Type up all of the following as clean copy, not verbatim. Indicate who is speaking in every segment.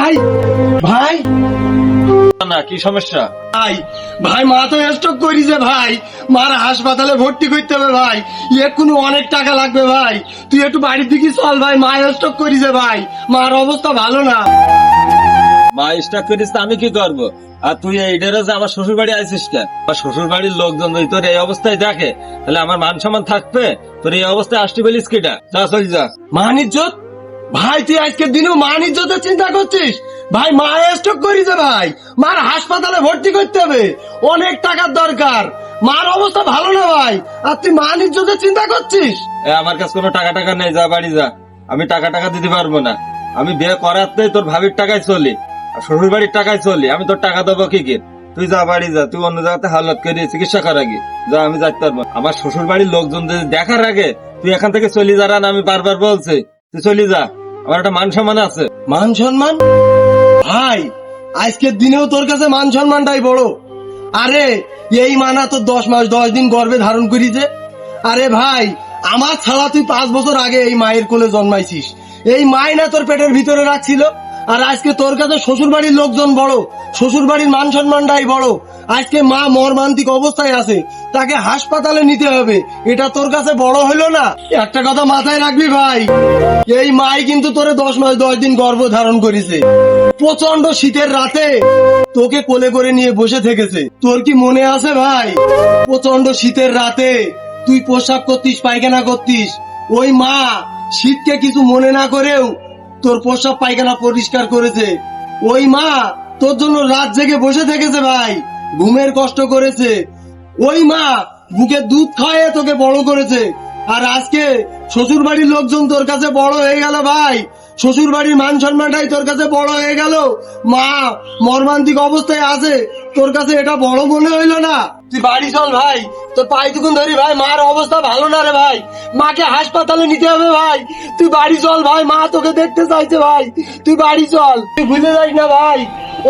Speaker 1: ভাই ভাই
Speaker 2: না কি সমস্যা?
Speaker 1: ভাই ভাই মা তো স্ট্রোক করিছে ভাই, মার হাসপাতালে ভর্তি করতে হবে ভাই, এক্ষুনি অনেক টাকা লাগবে ভাই, তুই একটু বাড়ির দিকে চল ভাই, মা স্ট্রোক করিছে ভাই, মার অবস্থা ভালো না।
Speaker 2: মা স্টাক করিস তো আমি কি করবো? আর তুই এইটারে যে আমার শ্বশুর বাড়ি আইসিস কেন? আমার শ্বশুর বাড়ির লোকজন যদি তোর এই অবস্থায় দেখে তাহলে আমার মান সম্মান থাকবে? তোর এই অবস্থায় আসতে বলিস কিটা? যা চল যা।
Speaker 1: মান ইজ্জত ভাই, তুই আজকের দিনেও মান ইজ্জতের চিন্তা করছিস ভাই? মা স্ট্রোক করিছে ভাই, মার হাসপাতালে ভর্তি করতে হবে, অনেক টাকার দরকার, মার অবস্থা ভালো না ভাই, আর তুই মান ইজ্জতের চিন্তা করছিস?
Speaker 2: আমার কাছে কোনো টাকা টাকা নেই, যা বাড়ি যা। আমি টাকা টাকা দিতে পারবো না, আমি বিয়ে করাতে তোর ভাবির টাকায় চলি, আর শ্বশুর বাড়ির টাকায় চলি, আমি তোর টাকা দেবো কি কি? তুই যা বাড়ি যা, তুই অন্য জায়গাতে হালত করে চিকিৎসা কর আগে যা, আমি যাইতে পারবো না। আমার শ্বশুর বাড়ির লোকজন যদি দেখার আগে তুই এখান থেকে চলি যা, না আমি বারবার বলছি তুই চলি যা, আমার একটা মান সম্মান আছে।
Speaker 1: মান সম্মান ভাই, আজকের দিনেও তোর কাছে মান সম্মানটাই বড়? আরে এই মানা তোর 10 মাস 10 দিন গর্ভে ধারণ করিছে। আরে ভাই আমার ছাড়া তুই 5 বছর আগে এই মায়ের কোলে জন্মাইছিস, এই মাই না তোর পেটের ভিতরে রাখছিল, আর আজকে তোর কাছে শ্বশুর বাড়ির লোকজন বড়, শ্বশুর বাড়ির মান সম্মানটাই বড়। আজকে মা মর্মান্তিক অবস্থায় আছে, তাকে হাসপাতালে নিতে হবে, এটা তোর কাছে বড় হলো না? একটা কথা মাথায় রাখবি ভাই, এই মাই কিন্তু তোরে 10 মাস 10 দিন গর্ভ ধারণ করেছে, প্রচন্ড শীতের রাতে তোকে কোলে করে নিয়ে বসে থেকেছে, তোর কি মনে আছে ভাই? প্রচন্ড শীতের রাতে তুই প্রস্রাব করতিস, পায়খানা করতিস, ওই মা শীতকে কিছু মনে না করেও তোর প্রস্রাব পায়খানা পরিষ্কার করেছে, ওই মা তোর জন্য রাত জেগে বসে থেকেছে ভাই, ঘুমের কষ্ট করেছে, ওই মা বুকে দুধ খাইয়ে তোকে বড় করেছে। আর আজকে শ্বশুর বাড়ির লোকজন তোর কাছে বড় হয়ে গেল ভাই, শ্বশুর বাড়ির মান সম্মানটাই তোর কাছে বড় হয়ে গেল, মা মর্মান্তিক অবস্থায় আছে, তোর কাছে এটা বড় মনে হইলো না? তুই বাড়ি চল ভাই, তোর পায়ে টুকুন ধরি ভাই, মার অবস্থা ভালো না রে ভাই, মাকে হাসপাতালে নিতে হবে ভাই, তুই বাড়ি চল ভাই, মা তোকে দেখতে চাইছে ভাই, তুই বাড়ি চল, তুই ভুলে যাস না ভাই,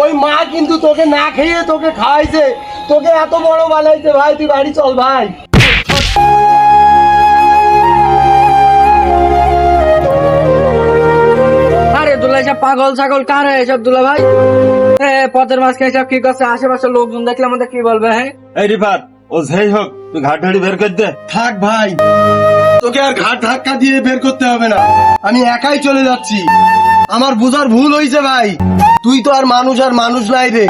Speaker 1: ওই মা কিন্তু তোকে না খেয়ে তোকে খাওয়াইছে, তোকে এত বড় বানাইছে ভাই, তুই বাড়ি চল ভাই।
Speaker 3: আরে দুলা এসব পাগল ছাগল কারে এসব দুলা ভাই? পথের মাঝখানে এসব কি করছে? আশেপাশে লোকজন দেখলে আমাদের কি বলবে? হ্যাঁ
Speaker 2: এই রিফাত, ও যেই হোক তুই ঘাট ঢাড়ি বের করে দে।
Speaker 1: থাক ভাই, তোকে আর ঘাট ধাক্কা দিয়ে বের করতে হবে না, আমি একাই চলে যাচ্ছি, আমার বোঝার ভুল হয়েছে ভাই, তুই তো আর মানুষ নাই রে,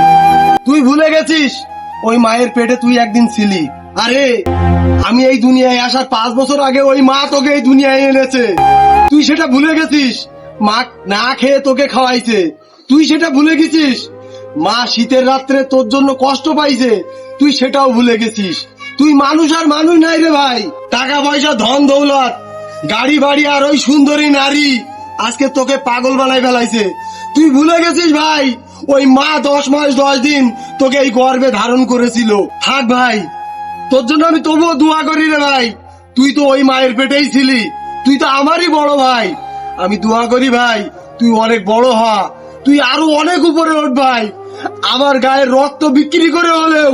Speaker 1: তুই ভুলে গেছিস ওই মায়ের পেটে তুই একদিন ছিলি। আরে আমি এই দুনিয়ায় আসার 5 বছর আগে ওই মা তোকে এই দুনিয়ায় এনেছে, তুই সেটা ভুলে গেছিস, মা না খেয়ে তোকে খাওয়াইছে, তুই সেটা ভুলে গেছিস, মা শীতের রাত্রে তোর জন্য কষ্ট পাইছে, তুই সেটাও ভুলে গেছিস, তুই মানুষ আর মানুষ নাই রে ভাই, টাকা পয়সা ধন দৌলত গাড়ি বাড়ি আর ওই সুন্দরী নারী আজকে তোকে পাগল বানাই ফেলাইছে, তুই ভুলে গেছিস ভাই ওই মা 10 মাস 10 দিন তোকে এই গর্ভে ধারণ করেছিল। থাক ভাই, তোর জন্য আমি তবুও দোয়া করি রে ভাই, তুই তো ওই মায়ের পেটেই ছিলি, তুই তো আমারই বড় ভাই, আমি দোয়া করি ভাই তুই অনেক বড় হ, তুই আরো অনেক উপরে উঠ ভাই, আমার গায়ের রক্ত বিক্রি করে হলেও,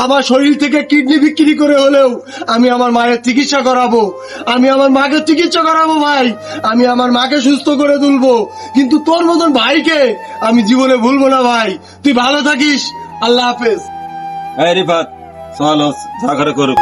Speaker 1: আমার শরীর থেকে কিডনি বিক্রি করে হলেও আমি আমার মায়ের চিকিৎসা করাবো, আমি আমার মাকে চিকিৎসা করাবো ভাই, আমি আমার মাকে সুস্থ করে তুলবো, কিন্তু তোর মতন ভাইকে আমি জীবনে ভুলবো না ভাই, তুই ভালো থাকিস, আল্লাহ হাফেজ।
Speaker 2: এই রিফাত চল, যা করে করুক।